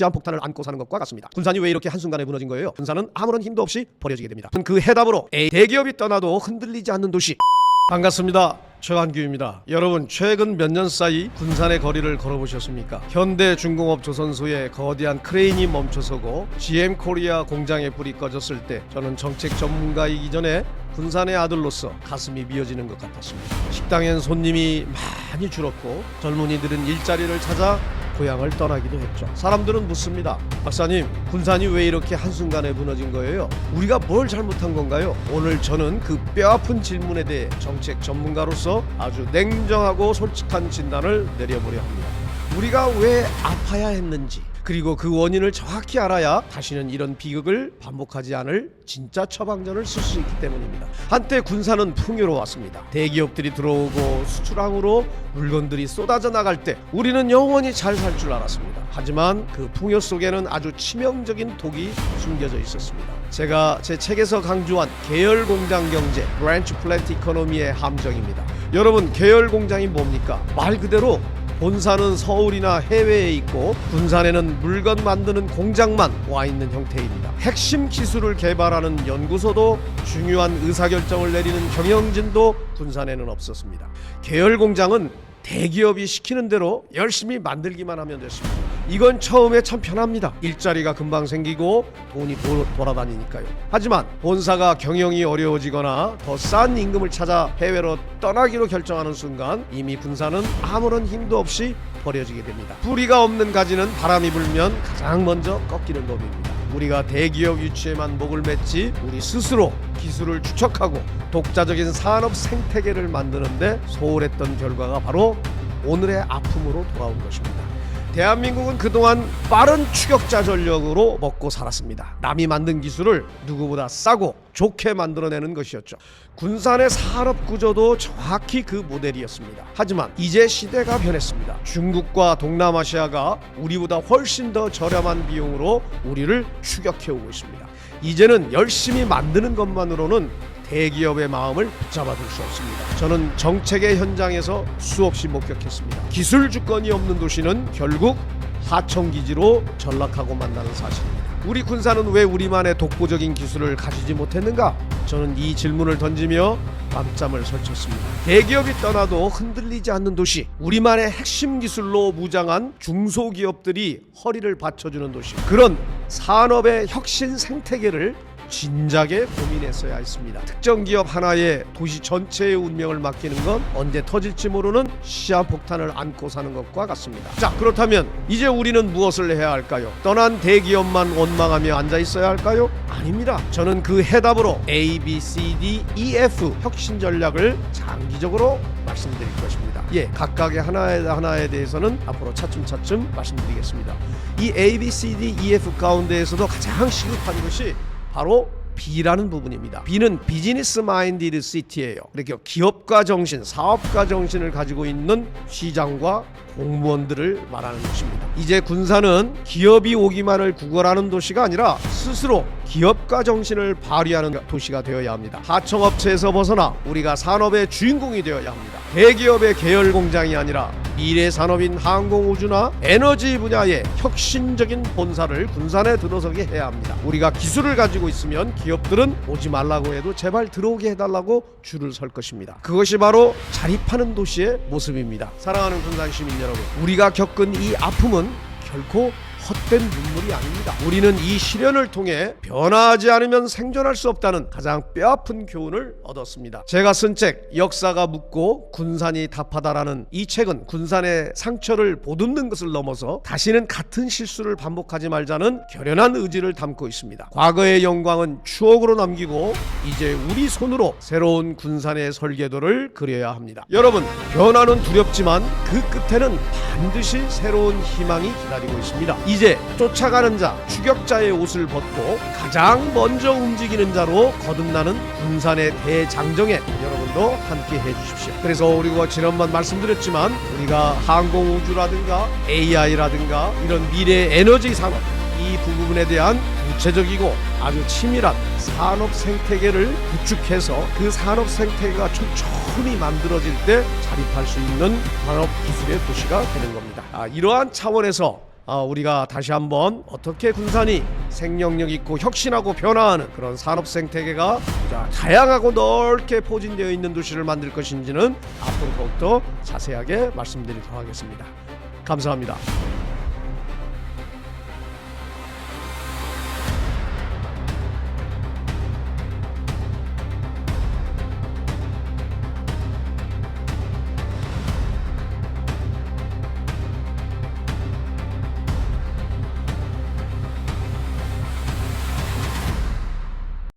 시한폭탄을 안고 사는 것과 같습니다. 군산이 왜 이렇게 한순간에 무너진 거예요? 군산은 아무런 힘도 없이 버려지게 됩니다. 그 해답으로 대기업이 떠나도 흔들리지 않는 도시. 반갑습니다. 최한규입니다. 여러분, 최근 몇 년 사이 군산의 거리를 걸어보셨습니까? 현대 중공업 조선소의 거대한 크레인이 멈춰서고 GM 코리아 공장의 불이 꺼졌을 때 저는 정책 전문가이기 전에 군산의 아들로서 가슴이 미어지는 것 같았습니다. 식당엔 손님이 많이 줄었고 젊은이들은 일자리를 찾아 고향을 떠나기도 했죠. 사람들은 묻습니다. 박사님, 군산이 왜 이렇게 한순간에 무너진 거예요? 우리가 뭘 잘못한 건가요? 오늘 저는 그 뼈아픈 질문에 대해 정책 전문가로서 아주 냉정하고 솔직한 진단을 내려보려 합니다. 우리가 왜 아파야 했는지, 그리고 그 원인을 정확히 알아야 다시는 이런 비극을 반복하지 않을 진짜 처방전을 쓸 수 있기 때문입니다. 한때 군산은 풍요로웠습니다. 대기업들이 들어오고 수출항으로 물건들이 쏟아져 나갈 때 우리는 영원히 잘 살 줄 알았습니다. 하지만 그 풍요 속에는 아주 치명적인 독이 숨겨져 있었습니다. 제가 제 책에서 강조한 계열 공장 경제, 브랜치 플랜트 이코노미의 함정입니다. 여러분, 계열 공장이 뭡니까? 말 그대로 본사는 서울이나 해외에 있고 군산에는 물건 만드는 공장만 와 있는 형태입니다. 핵심 기술을 개발하는 연구소도 중요한 의사결정을 내리는 경영진도 군산에는 없었습니다. 계열 공장은 대기업이 시키는 대로 열심히 만들기만 하면 됐습니다. 이건 처음에 참 편합니다. 일자리가 금방 생기고 돈이 돌아다니니까요. 하지만 본사가 경영이 어려워지거나 더 싼 임금을 찾아 해외로 떠나기로 결정하는 순간 이미 군산은 아무런 힘도 없이 버려지게 됩니다. 뿌리가 없는 가지는 바람이 불면 가장 먼저 꺾이는 법입니다. 우리가 대기업 유치에만 목을 맸지 우리 스스로 기술을 추적하고 독자적인 산업 생태계를 만드는데 소홀했던 결과가 바로 오늘의 아픔으로 돌아온 것입니다. 대한민국은 그동안 빠른 추격자 전력으로 먹고 살았습니다. 남이 만든 기술을 누구보다 싸고 좋게 만들어내는 것이었죠. 군산의 산업 구조도 정확히 그 모델이었습니다. 하지만 이제 시대가 변했습니다. 중국과 동남아시아가 우리보다 훨씬 더 저렴한 비용으로 우리를 추격해오고 있습니다. 이제는 열심히 만드는 것만으로는 대기업의 마음을 붙잡아둘 수 없습니다. 저는 정책의 현장에서 수없이 목격했습니다. 기술 주권이 없는 도시는 결국 하청기지로 전락하고 만다는 사실입니다. 우리 군산은 왜 우리만의 독보적인 기술을 가지지 못했는가? 저는 이 질문을 던지며 밤잠을 설쳤습니다. 대기업이 떠나도 흔들리지 않는 도시, 우리만의 핵심 기술로 무장한 중소기업들이 허리를 받쳐주는 도시, 그런 산업의 혁신 생태계를 진작에 고민했어야 했습니다. 특정 기업 하나에 도시 전체의 운명을 맡기는 건 언제 터질지 모르는 시한폭탄을 안고 사는 것과 같습니다. 자, 그렇다면 이제 우리는 무엇을 해야 할까요? 떠난 대기업만 원망하며 앉아 있어야 할까요? 아닙니다. 저는 그 해답으로 A, B, C, D, E, F 혁신 전략을 장기적으로 말씀드릴 것입니다. 각각의 하나에 대해서는 앞으로 차츰차츰 말씀드리겠습니다. 이 A, B, C, D, E, F 가운데에서도 가장 시급한 것이 바로 B라는 부분입니다. B는 비즈니스 마인디드 시티예요. 이렇게 기업가 정신, 사업가 정신을 가지고 있는 시장과 공무원들을 말하는 것입니다. 이제 군산은 기업이 오기만을 구걸하는 도시가 아니라 스스로 기업가 정신을 발휘하는 도시가 되어야 합니다. 하청업체에서 벗어나 우리가 산업의 주인공이 되어야 합니다. 대기업의 계열 공장이 아니라 미래 산업인 항공우주나 에너지 분야의 혁신적인 본사를 군산에 들어서게 해야 합니다. 우리가 기술을 가지고 있으면 기업들은 오지 말라고 해도 제발 들어오게 해달라고 줄을 설 것입니다. 그것이 바로 자립하는 도시의 모습입니다. 사랑하는 군산 시민 여러분, 우리가 겪은 이 아픔은 결코 헛된 눈물이 아닙니다. 우리는 이 시련을 통해 변화하지 않으면 생존할 수 없다는 가장 뼈아픈 교훈을 얻었습니다. 제가 쓴 책 역사가 묻고 군산이 답하다라는 이 책은 군산의 상처를 보듬는 것을 넘어서 다시는 같은 실수를 반복하지 말자는 결연한 의지를 담고 있습니다. 과거의 영광은 추억으로 남기고 이제 우리 손으로 새로운 군산의 설계도를 그려야 합니다. 여러분, 변화는 두렵지만 그 끝에는 반드시 새로운 희망이 기다리고 있습니다. 이제 쫓아가는 자, 추격자의 옷을 벗고 가장 먼저 움직이는 자로 거듭나는 군산의 대장정에 여러분도 함께 해주십시오. 그래서 우리가 지난번 말씀드렸지만 우리가 항공우주라든가 AI라든가 이런 미래 에너지 산업, 이 부분에 대한 구체적이고 아주 치밀한 산업 생태계를 구축해서 그 산업 생태계가 촘촘히 만들어질 때 자립할 수 있는 산업 기술의 도시가 되는 겁니다. 이러한 차원에서 우리가 다시 한번 어떻게 군산이 생명력 있고 혁신하고 변화하는 그런 산업 생태계가 다양하고 넓게 포진되어 있는 도시를 만들 것인지는 앞으로 더욱더 자세하게 말씀드리도록 하겠습니다. 감사합니다.